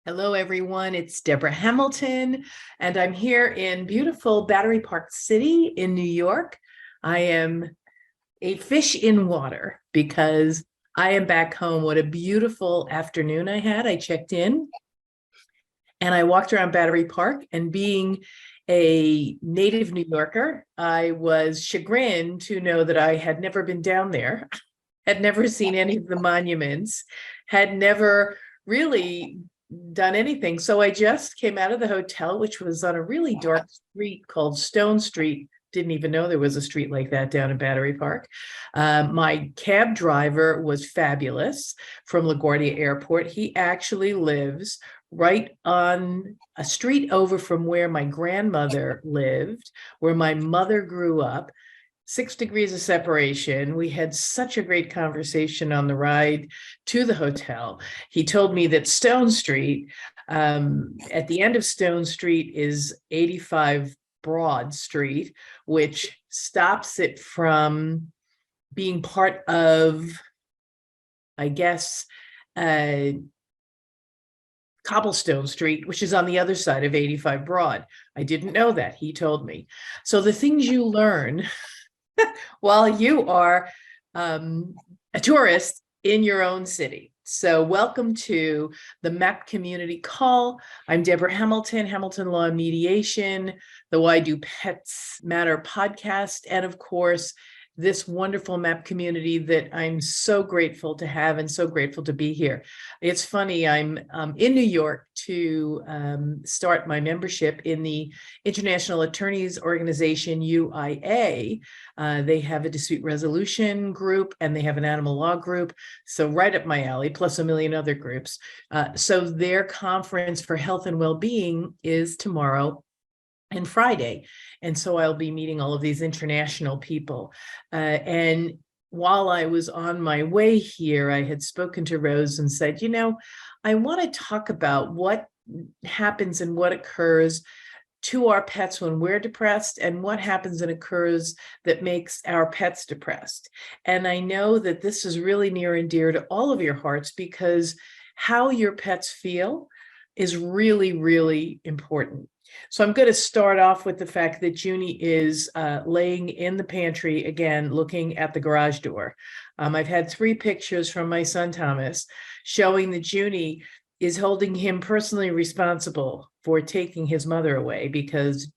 Hello, everyone. It's Deborah Hamilton, and I'm here in beautiful Battery Park City in New York. I am a fish in water because I am back home. What a beautiful afternoon I had. I checked in and I walked around Battery Park, and being a native New Yorker, I was chagrined to know that I had never been down there, had never seen any of the monuments, had never really done anything. So I just came out of the hotel, which was on a really dark street called Stone Street. Didn't even know there was a street like that down in Battery Park. My cab driver was fabulous from LaGuardia Airport. He actually lives right on a street over from where my grandmother lived, where my mother grew up. 6 degrees of separation. We had such a great conversation on the ride to the hotel. He told me that Stone Street, at the end of Stone Street, is 85 Broad Street, which stops it from being part of, I guess, Cobblestone Street, which is on the other side of 85 Broad. I didn't know that. He told me. So the things you learn while you are a tourist in your own city. So welcome to the MAAP Community Call. I'm Deborah Hamilton, Hamilton Law and Mediation, the Why Do Pets Matter podcast, and of course, this wonderful MAAP community that I'm so grateful to have and so grateful to be here. It's funny, I'm in New York to start my membership in the International Attorneys Organization, UIA. They have a dispute resolution group and they have an animal law group. So right up my alley, plus a million other groups. So their conference for health and well-being is tomorrow and Friday. And so I'll be meeting all of these international people. And while I was on my way here, I had spoken to Rose and said, I want to talk about what happens and what occurs to our pets when we're depressed and what happens and occurs that makes our pets depressed. And I know that this is really near and dear to all of your hearts because how your pets feel is really, really important. So I'm going to start off with the fact that Junie is laying in the pantry again, looking at the garage door. I've had 3 pictures from my son, Thomas, showing that Junie is holding him personally responsible for taking his mother away because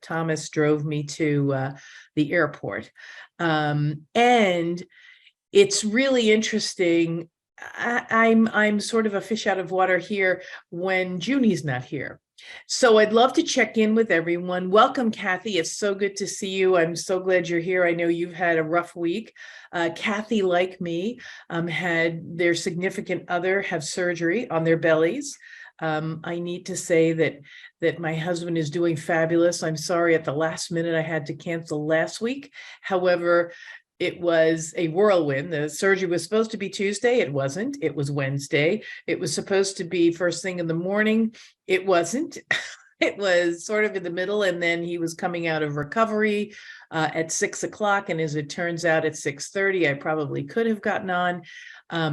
Thomas drove me to the airport. And it's really interesting. I'm sort of a fish out of water here when Junie's not here. So I'd love to check in with everyone. Welcome, Kathy. It's so good to see you. I'm so glad you're here. I know you've had a rough week. Kathy, like me, had their significant other have surgery on their bellies. I need to say that my husband is doing fabulous. I'm sorry at the last minute I had to cancel last week. However, it was a whirlwind. The surgery was supposed to be Tuesday. It wasn't. It was Wednesday. It was supposed to be first thing in the morning. It wasn't. It was sort of in the middle. And then he was coming out of recovery at 6 o'clock. And as it turns out, at 6:30, I probably could have gotten on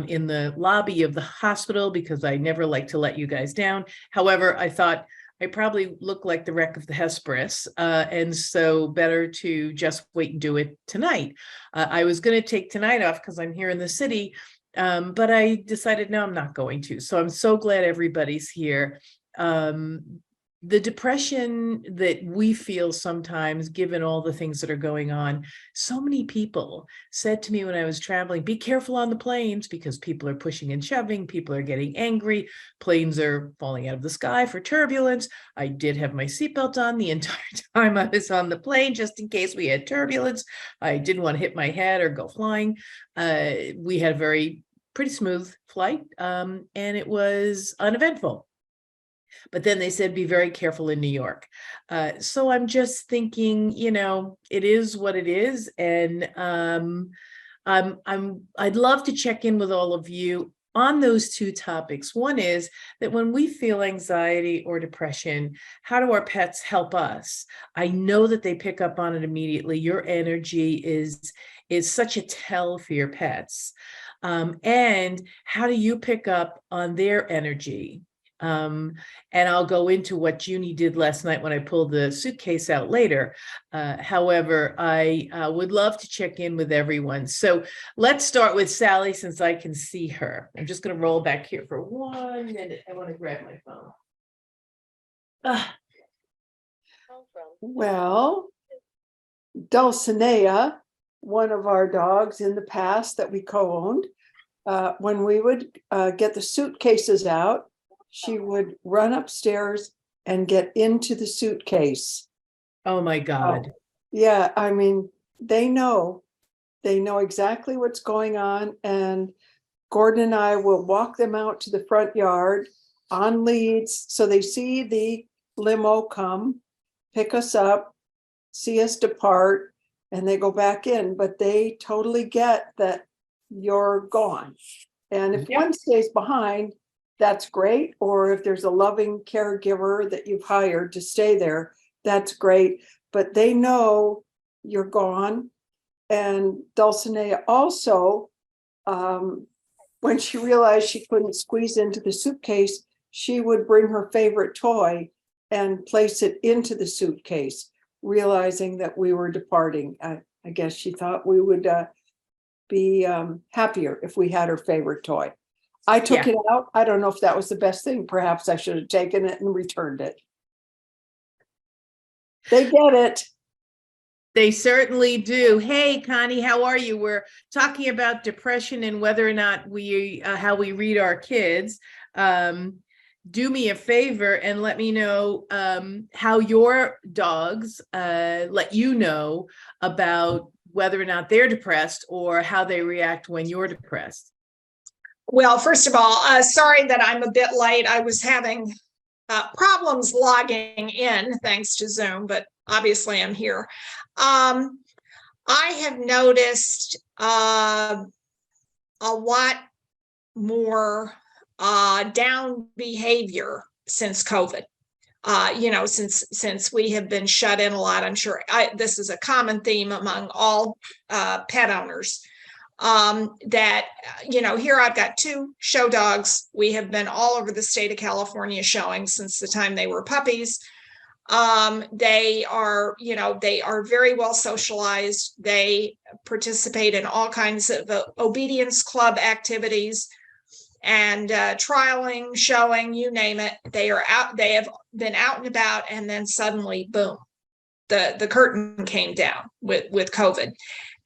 in the lobby of the hospital because I never like to let you guys down. However, I thought, I probably look like the wreck of the Hesperus, and so better to just wait and do it tonight. I was going to take tonight off because I'm here in the city, but I decided, no, I'm not going to. So I'm so glad everybody's here. The depression that we feel sometimes, given all the things that are going on, so many people said to me when I was traveling, be careful on the planes because people are pushing and shoving, people are getting angry, planes are falling out of the sky for turbulence. I did have my seatbelt on the entire time I was on the plane, just in case we had turbulence. I didn't want to hit my head or go flying. We had a pretty smooth flight, and it was uneventful. But then they said, be very careful in New York. So I'm just thinking, it is what it is. And I'd love to check in with all of you on those 2 topics. One is that when we feel anxiety or depression, how do our pets help us? I know that they pick up on it immediately. Your energy is such a tell for your pets. And how do you pick up on their energy? And I'll go into what Junie did last night when I pulled the suitcase out later. However, I would love to check in with everyone. So let's start with Sally, since I can see her. I'm just going to roll back here for 1 minute. I want to grab my phone. Well, Dulcinea, one of our dogs in the past that we co-owned, when we would get the suitcases out, she would run upstairs and get into the suitcase. Oh my God. Yeah, I mean, they know exactly what's going on. And Gordon and I will walk them out to the front yard on leads. So they see the limo come, pick us up, see us depart, and they go back in. But they totally get that you're gone. And if one stays behind, that's great. Or if there's a loving caregiver that you've hired to stay there, that's great. But they know you're gone. And Dulcinea also, when she realized she couldn't squeeze into the suitcase, she would bring her favorite toy and place it into the suitcase, realizing that we were departing. I guess she thought we would be happier if we had her favorite toy. I took it out. I don't know if that was the best thing. Perhaps I should have taken it and returned it. They get it. They certainly do. Hey, Connie, how are you? We're talking about depression and whether or not we, how we read our kids. Do me a favor and let me know how your dogs let you know about whether or not they're depressed or how they react when you're depressed. Well, first of all, sorry that I'm a bit late. I was having problems logging in thanks to Zoom, but obviously I'm here. I have noticed a lot more down behavior since COVID. Since we have been shut in a lot. I'm sure this is a common theme among all pet owners. That, here I've got 2 show dogs. We have been all over the state of California showing since the time they were puppies. They are very well socialized. They participate in all kinds of obedience club activities and trialing, showing, you name it. They are out. They have been out and about, and then suddenly, boom, the curtain came down with COVID.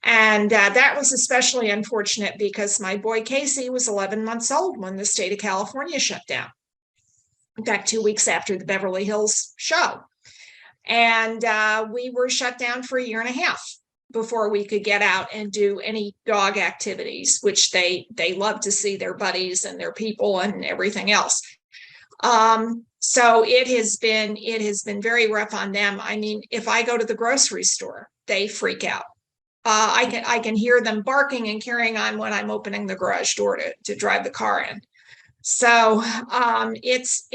And that was especially unfortunate because my boy Casey was 11 months old when the state of California shut down. In fact, 2 weeks after the Beverly Hills show. And we were shut down for 1.5 years before we could get out and do any dog activities, which they love to see their buddies and their people and everything else. So it has been very rough on them. I mean, if I go to the grocery store, they freak out. I can hear them barking and carrying on when I'm opening the garage door to drive the car in. So it's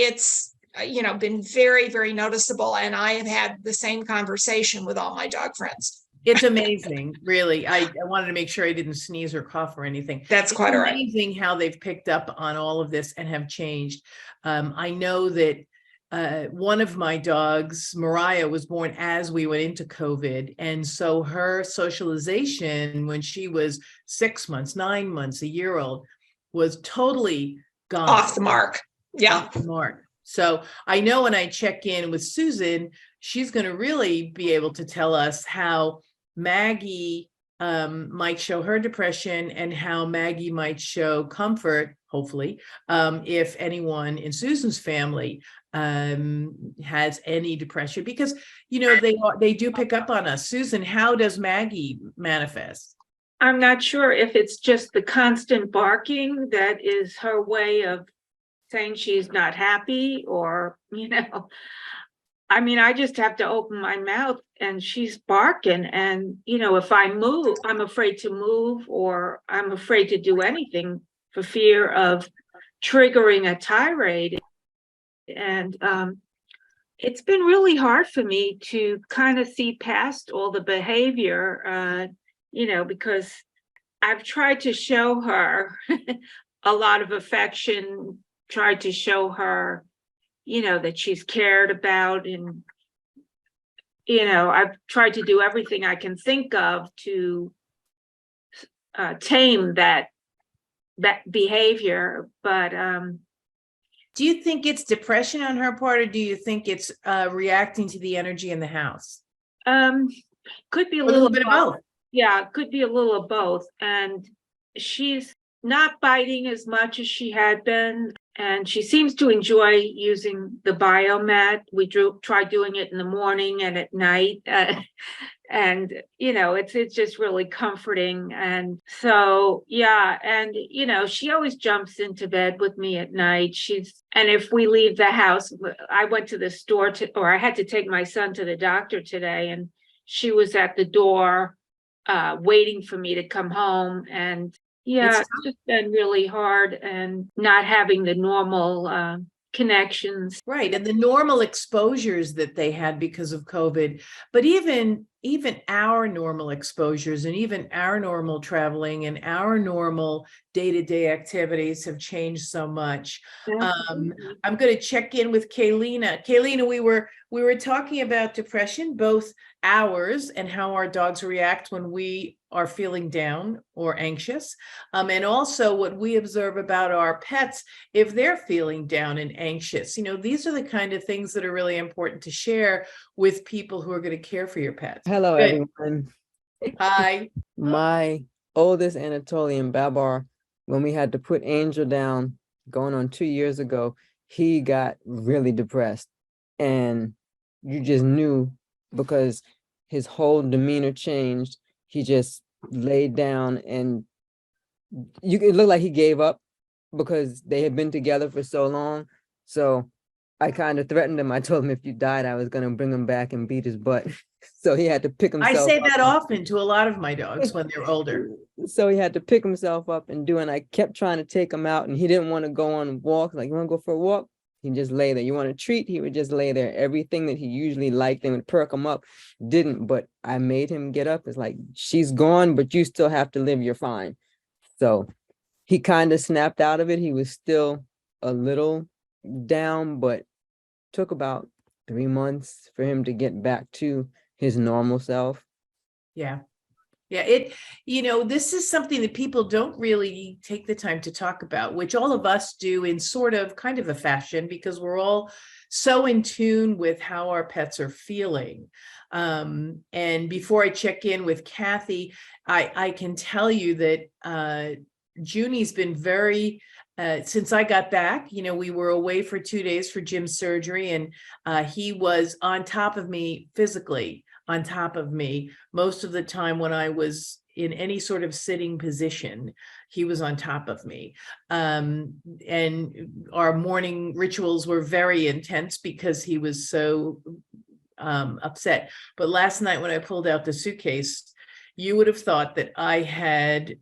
been very, very noticeable. And I have had the same conversation with all my dog friends. It's amazing, really. I wanted to make sure I didn't sneeze or cough or anything. That's quite all right. It's amazing how they've picked up on all of this and have changed. I know that one of my dogs, Mariah, was born as we went into COVID. And so her socialization when she was 6 months, 9 months, a year old was totally gone. Off the mark. Yeah. Off the mark. So I know when I check in with Susan, she's going to really be able to tell us how Maggie might show her depression and how Maggie might show comfort, hopefully, if anyone in Susan's family has any depression, because they do pick up on us. Susan, how does Maggie manifest? I'm not sure if it's just the constant barking that is her way of saying she's not happy, or I mean, I just have to open my mouth and she's barking. And, if I move, I'm afraid to move, or I'm afraid to do anything for fear of triggering a tirade. And it's been really hard for me to kind of see past all the behavior, because I've tried to show her a lot of affection tried to show her, that she's cared about, and, I've tried to do everything I can think of to tame that behavior. But Do you think it's depression on her part, or do you think it's reacting to the energy in the house? could be a A little little bit of both. Yeah, could be a little of both. And she's not biting as much as she had been. And she seems to enjoy using the biomat. We tried doing it in the morning and at night. And, it's just really comforting. And so, yeah. And, she always jumps into bed with me at night. And if we leave the house, I went to the store or I had to take my son to the doctor today, and she was at the door waiting for me to come home. And yeah, it's just been really hard, and not having the normal connections. Right. And the normal exposures that they had because of COVID, but even our normal exposures and even our normal traveling and our normal day-to-day activities have changed so much. I'm going to check in with Kaylina. Kaylina, we were talking about depression, both ours and how our dogs react when we are feeling down or anxious, and also what we observe about our pets if they're feeling down and anxious. These are the kind of things that are really important to share with people who are going to care for your pets. Hello, Good. everyone. Hi. My oldest Anatolian Babar, when we had to put Angel down going on 2 years ago, he got really depressed. And you just knew, because his whole demeanor changed. He just laid down, and it looked like he gave up, because they had been together for so long. So I kind of threatened him. I told him if you died, I was going to bring him back and beat his butt. So he had to pick himself I up. say that often to a lot of my dogs when they're older. So he had to pick himself up and and I kept trying to take him out, and he didn't want to go on walks. Like, you want to go for a walk? He just lay there. You want a treat? He would just lay there. Everything that he usually liked and would perk him up didn't. But I made him get up. It's like, she's gone, but you still have to live. You're fine. So he kind of snapped out of it. He was still a little down, but took about 3 months for him to get back to his normal self. Yeah. This is something that people don't really take the time to talk about, which all of us do in sort of kind of a fashion, because we're all so in tune with how our pets are feeling. And before I check in with Kathy, I can tell you that Junie's been very, since I got back, we were away for 2 days for Jim's surgery, and he was on top of me, physically on top of me most of the time. When I was in any sort of sitting position, he was on top of me. And our morning rituals were very intense because he was so upset. But last night when I pulled out the suitcase, you would have thought that I had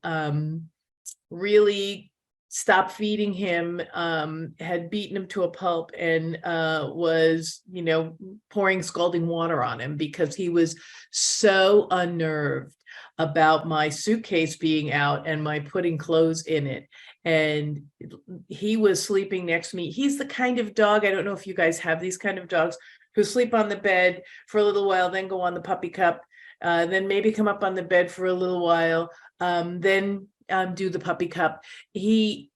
really stopped feeding him, had beaten him to a pulp, and was, pouring scalding water on him because he was so unnerved about my suitcase being out and my putting clothes in it. And he was sleeping next to me. He's the kind of dog, I don't know if you guys have these kind of dogs, who sleep on the bed for a little while, then go on the puppy cup, then maybe come up on the bed for a little while, then do the puppy cup.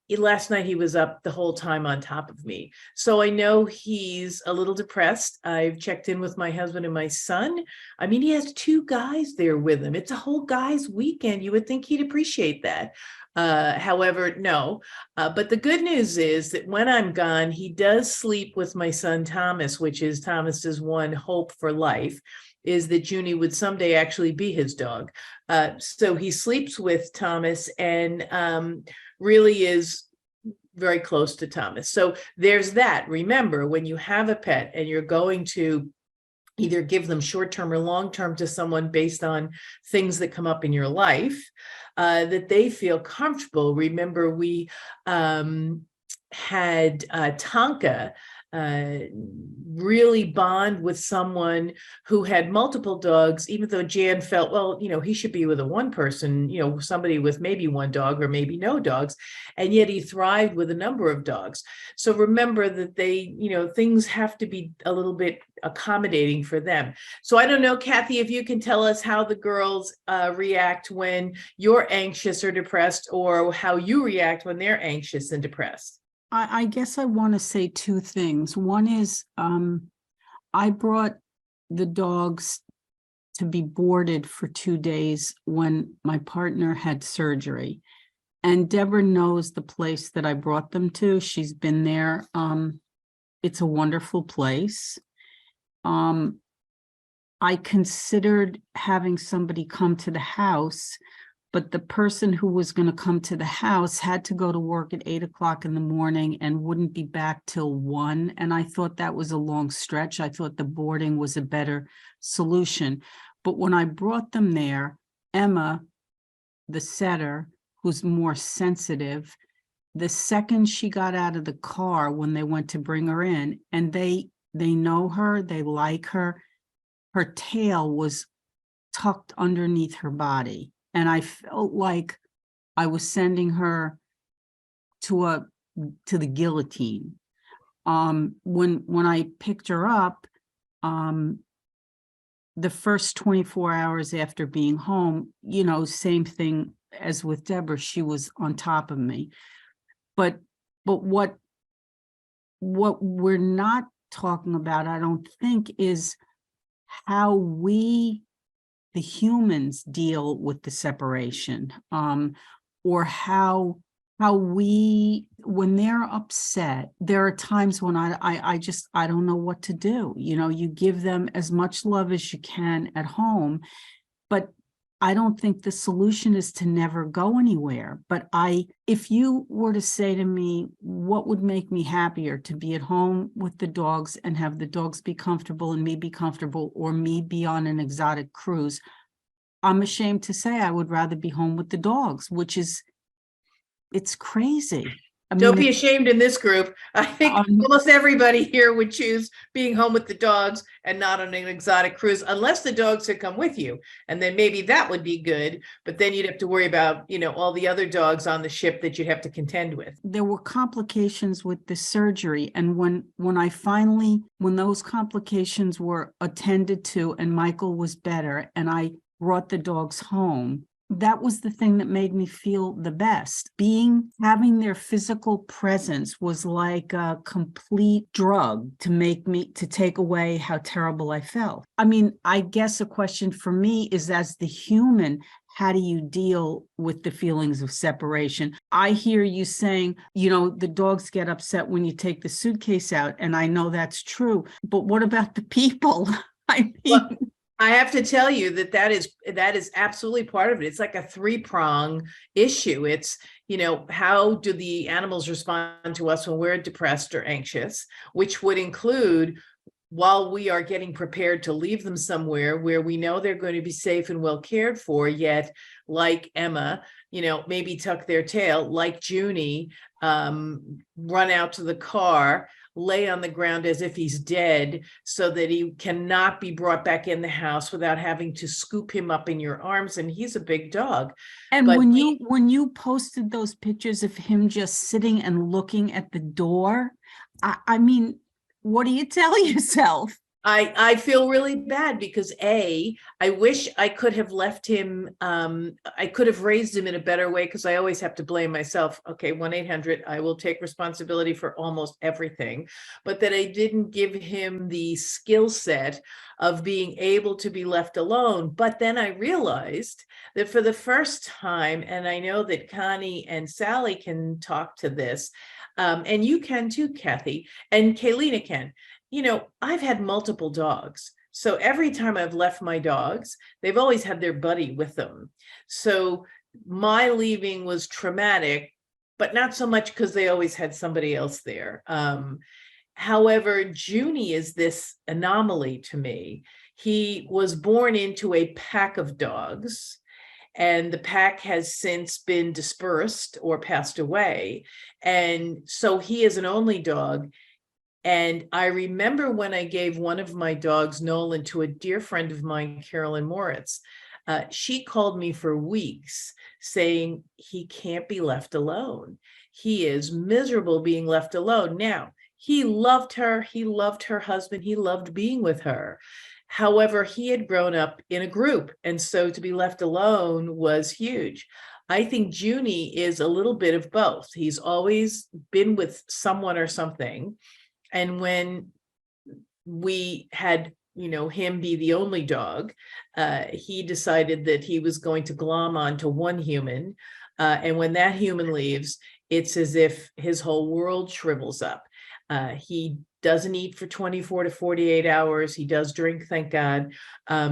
Last night he was up the whole time on top of me. So I know he's a little depressed. I've checked in with my husband and my son. I mean, he has 2 guys there with him. It's a whole guys' weekend. You would think he'd appreciate that. However, no. But the good news is that when I'm gone, he does sleep with my son Thomas, which is Thomas's one hope for life, is that Junie would someday actually be his dog. So he sleeps with Thomas and really is very close to Thomas. So there's that. Remember, when you have a pet and you're going to either give them short-term or long-term to someone based on things that come up in your life, that they feel comfortable. Remember, we had Tonka really bond with someone who had multiple dogs, even though Jan felt, well, he should be with a one person, somebody with maybe one dog or maybe no dogs. And yet he thrived with a number of dogs. So remember that things have to be a little bit accommodating for them. So I don't know, Kathy, if you can tell us how the girls react when you're anxious or depressed, or how you react when they're anxious and depressed. I guess I want to say two things. One is I brought the dogs to be boarded for 2 days when my partner had surgery. And Deborah knows the place that I brought them to. She's been there. It's a wonderful place. I considered having somebody come to the house, but the person who was going to come to the house had to go to work at 8 o'clock in the morning and wouldn't be back till 1. And I thought that was a long stretch. I thought the boarding was a better solution. But when I brought them there, Emma, the setter, who's more sensitive, the second she got out of the car when they went to bring her in, and they know her, they like her, her tail was tucked underneath her body. And I felt like I was sending her to the guillotine. When I picked her up, the first 24 hours after being home, same thing as with Deborah, she was on top of me. But what we're not talking about, I don't think, is how we, the humans, deal with the separation, or how we, when they're upset, there are times when I don't know what to do. You give them as much love as you can at home, but I don't think the solution is to never go anywhere. But if you were to say to me, what would make me happier, to be at home with the dogs and have the dogs be comfortable and me be comfortable, or me be on an exotic cruise, I'm ashamed to say I would rather be home with the dogs, it's crazy. Don't be ashamed in this group. I think almost everybody here would choose being home with the dogs and not on an exotic cruise, unless the dogs had come with you. And then maybe that would be good. But then you'd have to worry about, all the other dogs on the ship that you'd have to contend with. There were complications with the surgery. And when those complications were attended to and Michael was better and I brought the dogs home, that was the thing that made me feel the best. Having their physical presence was like a complete drug to take away how terrible I felt. I mean, I guess a question for me is, as the human, how do you deal with the feelings of separation? I hear you saying, the dogs get upset when you take the suitcase out, and I know that's true. But what about the people? Well, I have to tell you that is absolutely part of it. It's like a 3-prong issue. It's, how do the animals respond to us when we're depressed or anxious, which would include, while we are getting prepared to leave them somewhere where we know they're going to be safe and well cared for, yet like Emma, maybe tuck their tail, like Junie, run out to the car, lay on the ground as if he's dead, so that he cannot be brought back in the house without having to scoop him up in your arms. And he's a big dog. And when you posted those pictures of him just sitting and looking at the door, I mean, what do you tell yourself? I feel really bad because I wish I could have left him. I could have raised him in a better way, because I always have to blame myself. Okay, 1-800, I will take responsibility for almost everything, but that I didn't give him the skill set of being able to be left alone. But then I realized that for the first time, and I know that Connie and Sally can talk to this, and you can too, Kathy, and Kaylina can. I've had multiple dogs. So every time I've left my dogs, they've always had their buddy with them. So my leaving was traumatic, but not so much because they always had somebody else there. However, Junie is this anomaly to me. He was born into a pack of dogs, and the pack has since been dispersed or passed away. And so he is an only dog. And I remember when I gave one of my dogs, Nolan, to a dear friend of mine, Carolyn Moritz, she called me for weeks saying he can't be left alone. He is miserable being left alone. Now, he loved her. He loved her husband. He loved being with her. However, he had grown up in a group. And so to be left alone was huge. I think Junie is a little bit of both. He's always been with someone or something. And when we had, him be the only dog, he decided that he was going to glom onto one human. And when that human leaves, it's as if his whole world shrivels up. He doesn't eat for 24 to 48 hours. He does drink, thank God.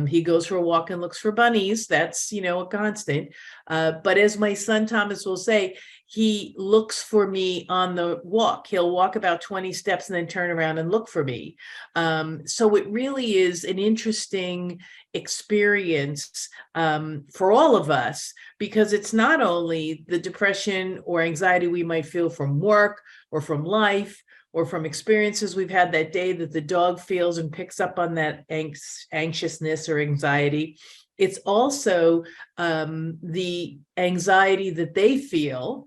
He goes for a walk and looks for bunnies. That's, a constant. But as my son Thomas will say, he looks for me on the walk. He'll walk about 20 steps and then turn around and look for me. So it really is an interesting experience for all of us, because it's not only the depression or anxiety we might feel from work or from life or from experiences we've had that day that the dog feels and picks up on that anxiousness or anxiety. It's also the anxiety that they feel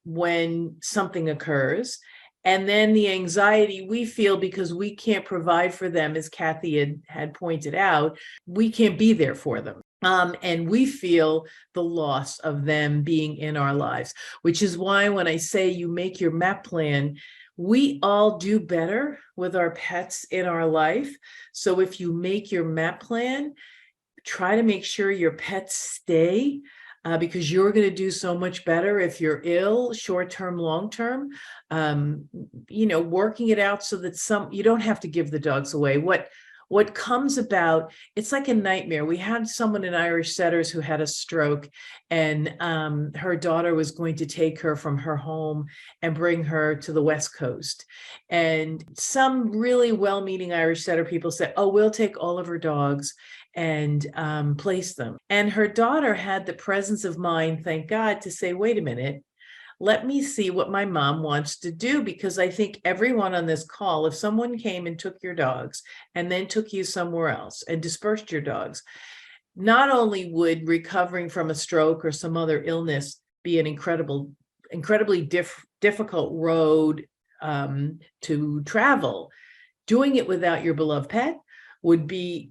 when something occurs, and then the anxiety we feel because we can't provide for them, as Kathy had pointed out. We can't be there for them. And we feel the loss of them being in our lives, which is why when I say you make your MAAP plan, we all do better with our pets in our life. So if you make your MAAP plan, try to make sure your pets stay, because you're going to do so much better if you're ill, short-term, long-term, working it out so that you don't have to give the dogs away. What comes about, it's like a nightmare. We had someone in Irish Setters who had a stroke, and her daughter was going to take her from her home and bring her to the West Coast. And some really well-meaning Irish Setter people said, oh, we'll take all of her dogs and place them. And her daughter had the presence of mind, thank God, to say, wait a minute, let me see what my mom wants to do, because I think everyone on this call, if someone came and took your dogs and then took you somewhere else and dispersed your dogs, not only would recovering from a stroke or some other illness be an incredibly difficult road to travel, doing it without your beloved pet would be,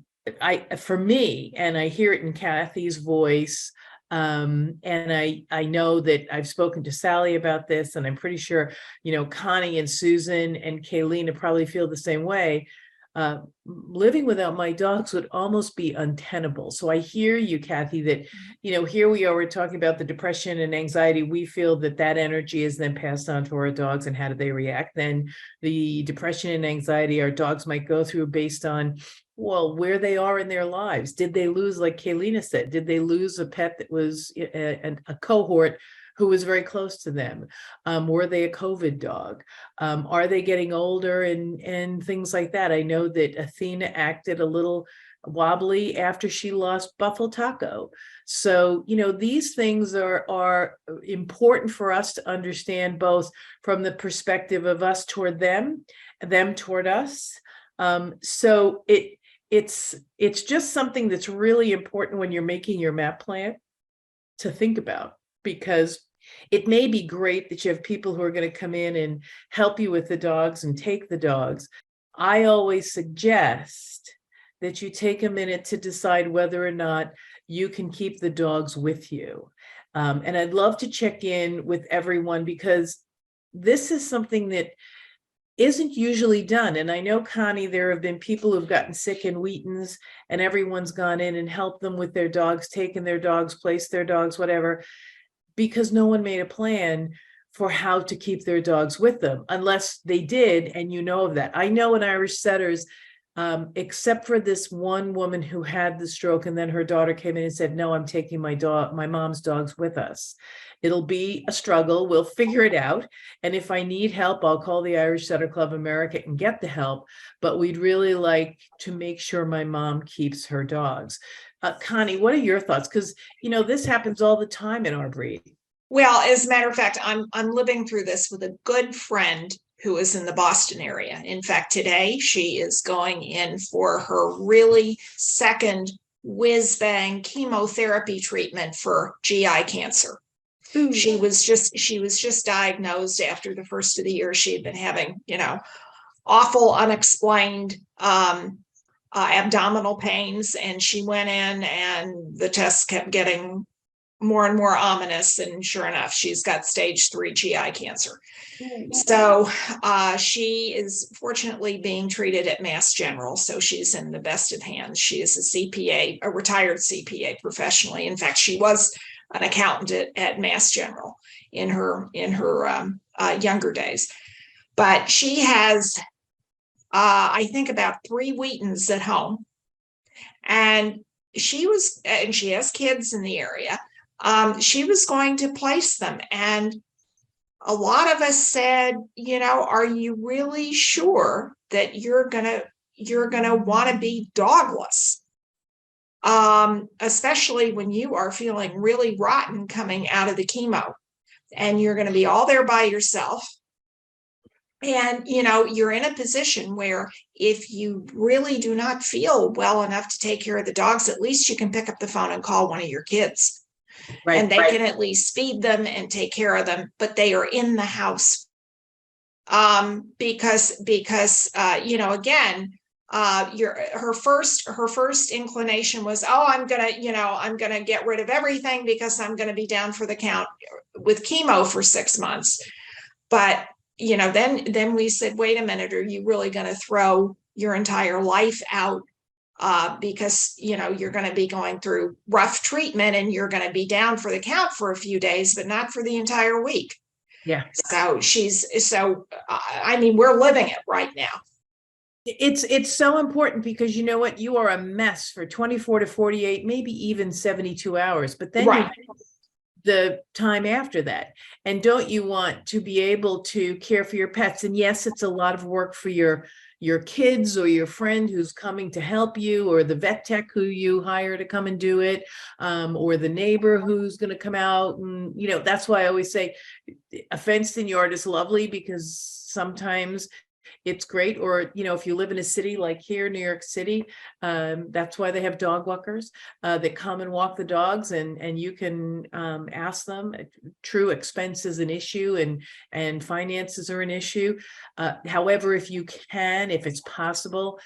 for me, and I hear it in Kathy's voice, and I know that I've spoken to Sally about this, and I'm pretty sure, Connie and Susan and Kaylina probably feel the same way. Living without my dogs would almost be untenable. So I hear you, Kathy, that, here we are, we're talking about the depression and anxiety. We feel that energy is then passed on to our dogs, and how do they react? Then the depression and anxiety our dogs might go through based on, well, where they are in their lives. Did they lose, like Kaylina said, did they lose a pet that was a cohort who was very close to them? Were they a COVID dog? Are they getting older and things like that? I know that Athena acted a little wobbly after she lost Buffalo Taco. So, these things are important for us to understand, both from the perspective of us toward them toward us. So it's just something that's really important when you're making your MAAP plan to think about, because it may be great that you have people who are going to come in and help you with the dogs and take the dogs. I always suggest that you take a minute to decide whether or not you can keep the dogs with you. And I'd love to check in with everyone, because this is something that isn't usually done. And I know, Connie, there have been people who've gotten sick in Wheaton's, and everyone's gone in and helped them with their dogs, taken their dogs, placed their dogs, whatever, because no one made a plan for how to keep their dogs with them, unless they did, and of that. I know in Irish Setters, except for this one woman who had the stroke, and then her daughter came in and said, no, I'm taking my mom's dogs with us. It'll be a struggle. We'll figure it out. And if I need help, I'll call the Irish Setter Club America and get the help. But we'd really like to make sure my mom keeps her dogs. Connie, what are your thoughts? Because, this happens all the time in our breed. Well, as a matter of fact, I'm living through this with a good friend who is in the Boston area. In fact, today she is going in for her really second whiz-bang chemotherapy treatment for GI cancer. She was just diagnosed after the first of the year. She had been having, awful unexplained abdominal pains, and she went in and the tests kept getting more and more ominous, and sure enough, she's got stage 3 GI cancer. So she is fortunately being treated at Mass General, so she's in the best of hands. She is a CPA, a retired CPA professionally. In fact, she was an accountant at Mass General in her younger days. But she has, I think, about 3 Wheatons at home, and she has kids in the area. She was going to place them, and a lot of us said, are you really sure that you're gonna want to be dogless? Especially when you are feeling really rotten coming out of the chemo, and you're going to be all there by yourself. And, you're in a position where if you really do not feel well enough to take care of the dogs, at least you can pick up the phone and call one of your kids. Right. And they can at least feed them and take care of them, but they are in the house. Because again, her first inclination was, oh, I'm gonna get rid of everything because I'm gonna be down for the count with chemo for 6 months. But then we said, wait a minute, are you really gonna throw your entire life out? Because you're going to be going through rough treatment, and you're going to be down for the count for a few days, but not for the entire week. Yeah. So we're living it right now. It's so important, because you know what, you are a mess for 24 to 48, maybe even 72 hours, but then Right. the time after that. And don't you want to be able to care for your pets? And yes, it's a lot of work for your kids, or your friend who's coming to help you, or the vet tech who you hire to come and do it, or the neighbor who's going to come out. And, that's why I always say a fenced-in yard is lovely, because sometimes it's great. Or, if you live in a city like here, New York City, that's why they have dog walkers that come and walk the dogs, and you can ask them. True, expense is an issue, and finances are an issue. However, if it's possible,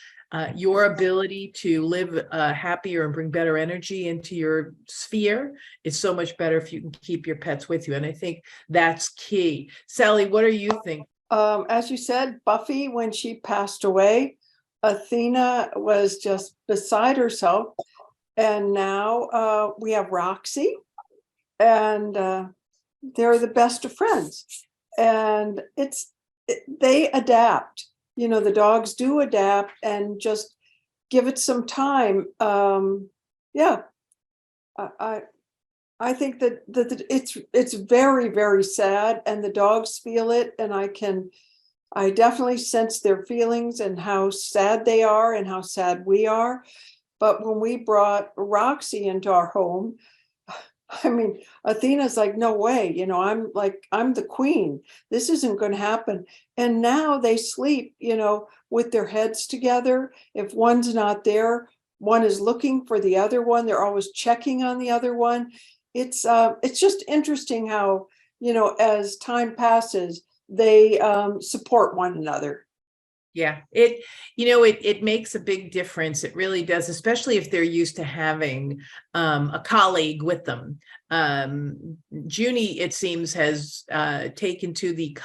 your ability to live happier and bring better energy into your sphere is so much better if you can keep your pets with you. And I think that's key. Sally, what do you think? As you said, Buffy, when she passed away, Athena was just beside herself. And now we have Roxy, and they're the best of friends. And they adapt. The dogs do adapt, and just give it some time. I think that it's very, very sad, and the dogs feel it, and I definitely sense their feelings and how sad they are and how sad we are. But when we brought Roxy into our home, Athena's like, no way, I'm the queen. This isn't going to happen. And now they sleep, with their heads together. If one's not there, one is looking for the other one. They're always checking on the other one. It's just interesting how, as time passes, they support one another. Yeah, it makes a big difference. It really does, especially if they're used to having a colleague with them. Junie, it seems, has taken to the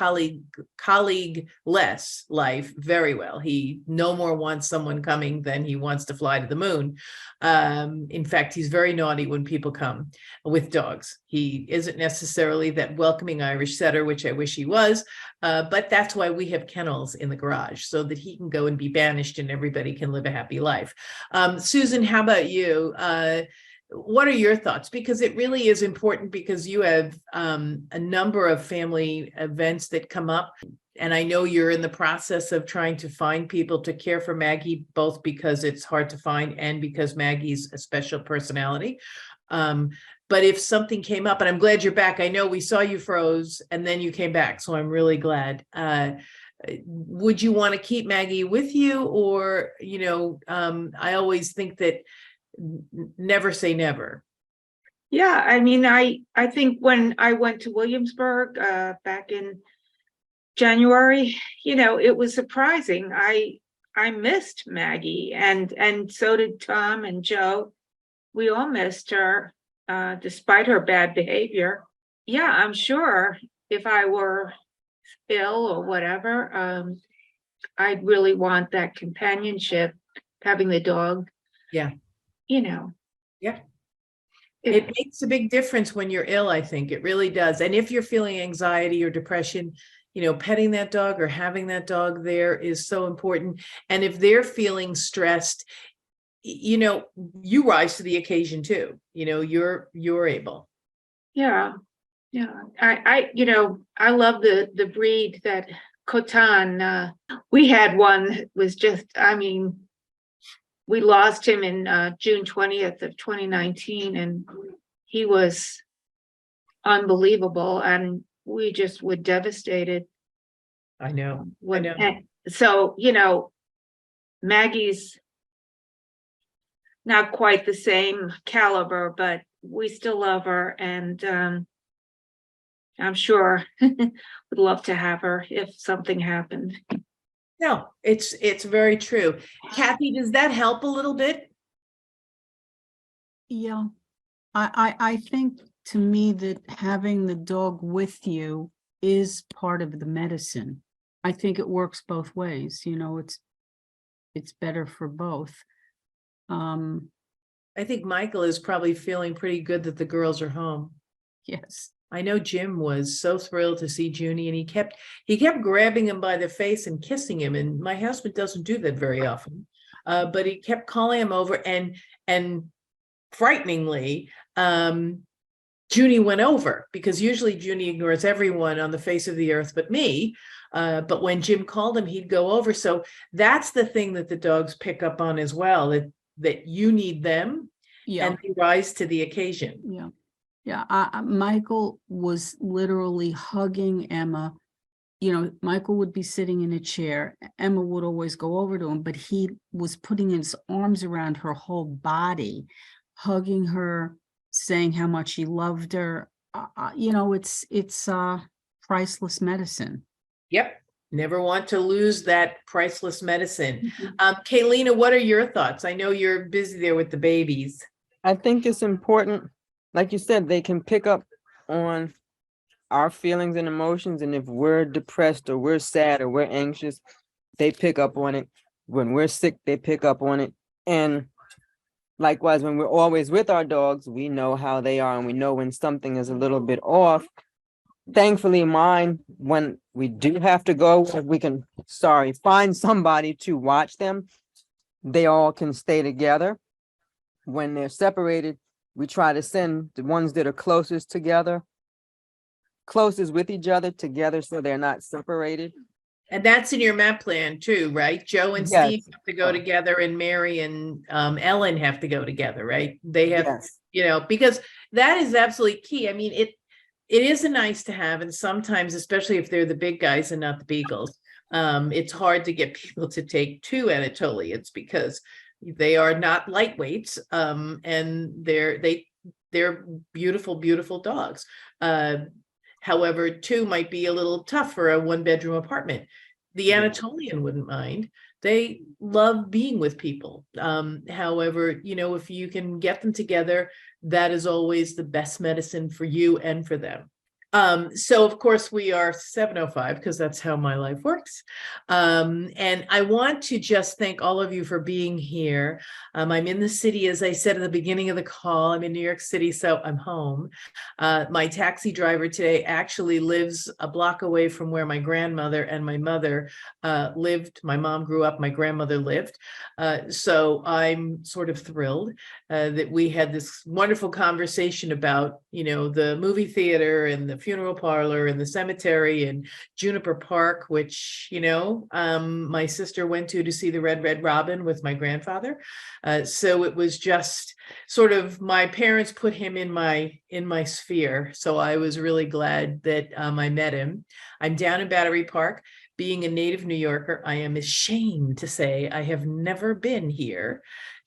colleague-less life very well. He no more wants someone coming than he wants to fly to the moon. In fact, he's very naughty when people come with dogs. He isn't necessarily that welcoming Irish setter, which I wish he was, but that's why we have kennels in the garage, so that he can go and be banished and everybody can live a happy life. Susan, how about you? What are your thoughts? Because it really is important, because you have a number of family events that come up. And I know you're in the process of trying to find people to care for Maggie, both because it's hard to find and because Maggie's a special personality. But if something came up, and I'm glad you're back. I know we saw you froze and then you came back, so I'm really glad. would you want to keep Maggie with you? Or, I always think that never say never. Yeah, I mean, I think when I went to Williamsburg back in January, it was surprising. I missed Maggie, and so did Tom and Joe. We all missed her, despite her bad behavior. Yeah, I'm sure if I were ill or whatever, I'd really want that companionship, having the dog. Yeah. Yeah. It- It makes a big difference when you're ill, I think. It really does. And if you're feeling anxiety or depression, petting that dog or having that dog there is so important. And if they're feeling stressed, you rise to the occasion too. You're able. Yeah, yeah. I love the breed that Cotan. We had one that was just, I mean, we lost him in June 20th of 2019, and he was unbelievable, and we just were devastated. I know. When, know. So, Maggie's not quite the same caliber, but we still love her, and I'm sure would love to have her if something happened. No, it's very true. Kathy, does that help a little bit? Yeah, I think to me that having the dog with you is part of the medicine. I think it works both ways, it's better for both. I think Michael is probably feeling pretty good that the girls are home. Yes. I know Jim was so thrilled to see Junie, and he kept grabbing him by the face and kissing him. And my husband doesn't do that very often, but he kept calling him over, and frighteningly, Junie went over, because usually Junie ignores everyone on the face of the earth but me. But when Jim called him, he'd go over. So that's the thing that the dogs pick up on as well, that you need them, Yeah. and they rise to the occasion. Yeah. Yeah. Michael was literally hugging Emma. Michael would be sitting in a chair. Emma would always go over to him, but he was putting his arms around her whole body, hugging her, saying how much he loved her. It's priceless medicine. Yep. Never want to lose that priceless medicine. Kaylina, what are your thoughts? I know you're busy there with the babies. I think it's important, like you said, they can pick up on our feelings and emotions. And if we're depressed or we're sad or we're anxious, they pick up on it. When we're sick, they pick up on it. And likewise, when we're always with our dogs, we know how they are, and we know when something is a little bit off. Thankfully, mine, when we do have to go, we can, find somebody to watch them. They all can stay together. When they're separated, we try to send the ones that are closest with each other together, so they're not separated. And that's in your MAAP plan too, right? Joe and Yes. Steve have to go together, and Mary and Ellen have to go together, right? They have, Yes. Because that is absolutely key. I mean, it is a nice to have, and sometimes, especially if they're the big guys and not the beagles, it's hard to get people to take two Anatolians, because they are not lightweights, and they're beautiful, beautiful dogs. However, two might be a little tough for a one-bedroom apartment. The Anatolian wouldn't mind. They love being with people. However, if you can get them together, that is always the best medicine for you and for them. So of course we are 7:05, because that's how my life works. And I want to just thank all of you for being here. I'm in the city, as I said at the beginning of the call. I'm in New York City, so I'm home. My taxi driver today actually lives a block away from where my grandmother and my mother lived. My mom grew up, my grandmother lived. So I'm sort of thrilled that we had this wonderful conversation about, the movie theater and the funeral parlor and the cemetery and Juniper Park, which, my sister went to see the Red Robin with my grandfather. So it was just sort of, my parents put him in my sphere. So I was really glad that I met him. I'm down in Battery Park. being a native New Yorker, I am ashamed to say I have never been here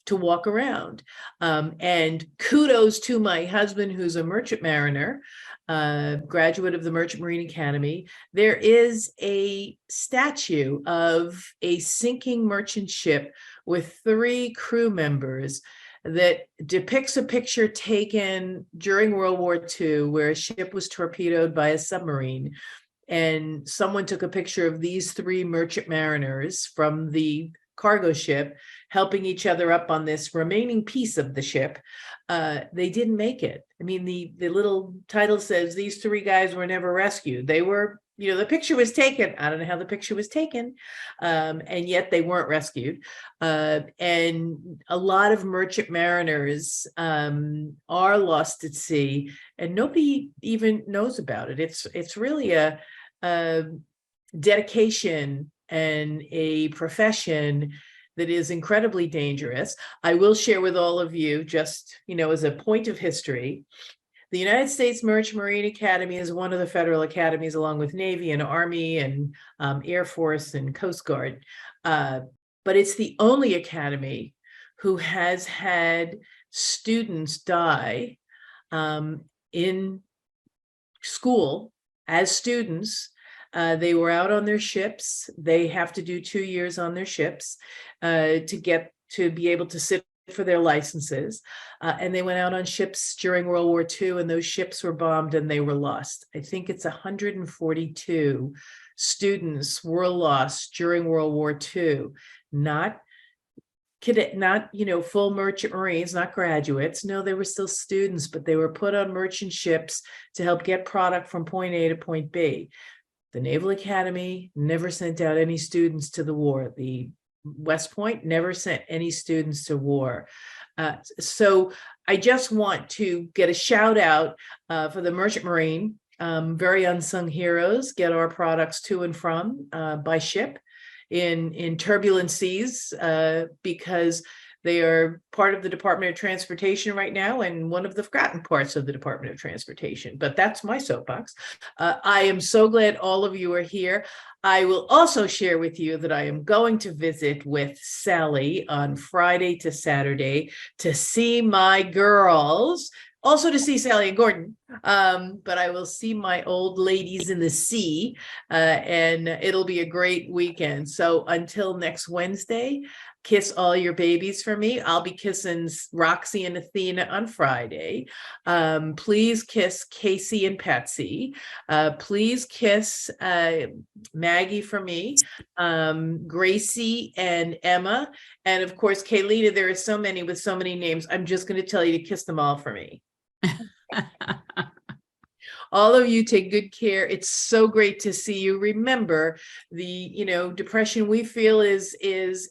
to walk around. And kudos to my husband, who's a merchant mariner, graduate of the Merchant Marine Academy. There is a statue of a sinking merchant ship with 3 crew members that depicts a picture taken during World War II where a ship was torpedoed by a submarine. And someone took a picture of these 3 merchant mariners from the cargo ship helping each other up on this remaining piece of the ship. They didn't make it. I mean, the little title says these 3 guys were never rescued. They were, the picture was taken. I don't know how the picture was taken, and yet they weren't rescued. And a lot of merchant mariners are lost at sea, and nobody even knows about it. It's really a dedication and a profession that is incredibly dangerous. I will share with all of you, just, as a point of history, the United States Merchant Marine Academy is one of the federal academies, along with Navy and Army and Air Force and Coast Guard. But it's the only academy who has had students die in school as students. They were out on their ships. They have to do 2 years on their ships to be able to sit for their licenses. And they went out on ships during World War II, and those ships were bombed and they were lost. I think it's 142 students were lost during World War II, not full merchant Marines, not graduates. No, they were still students, but they were put on merchant ships to help get product from point A to point B. The Naval Academy never sent out any students to the war. The West Point never sent any students to war. So I just want to get a shout out for the Merchant Marine. Very unsung heroes get our products to and from by ship in turbulent seas, because they are part of the Department of Transportation right now, and one of the forgotten parts of the Department of Transportation. But that's my soapbox. I am so glad all of you are here. I will also share with you that I am going to visit with Sally on Friday to Saturday to see my girls, also to see Sally and Gordon, but I will see my old ladies in the sea, and it'll be a great weekend. So until next Wednesday, kiss all your babies for me. I'll be kissing Roxy and Athena on Friday. Please kiss Casey and Patsy. Please kiss Maggie for me, Gracie and Emma. And of course, Kaylina, there are so many with so many names. I'm just going to tell you to kiss them all for me. All of you take good care. It's so great to see you. Remember, the depression we feel is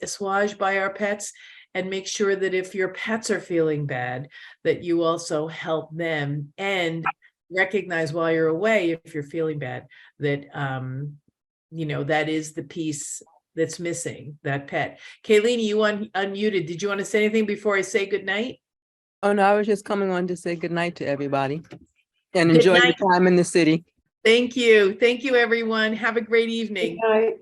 assuaged by our pets, and make sure that if your pets are feeling bad, that you also help them, and recognize while you're away, if you're feeling bad, that that is the piece that's missing, that pet. Kayleen, you unmuted. Did you want to say anything before I say good night? Oh, no, I was just coming on to say good night to everybody and Good enjoy night. your time in the city. Thank you. Thank you, everyone. Have a great evening. Good night.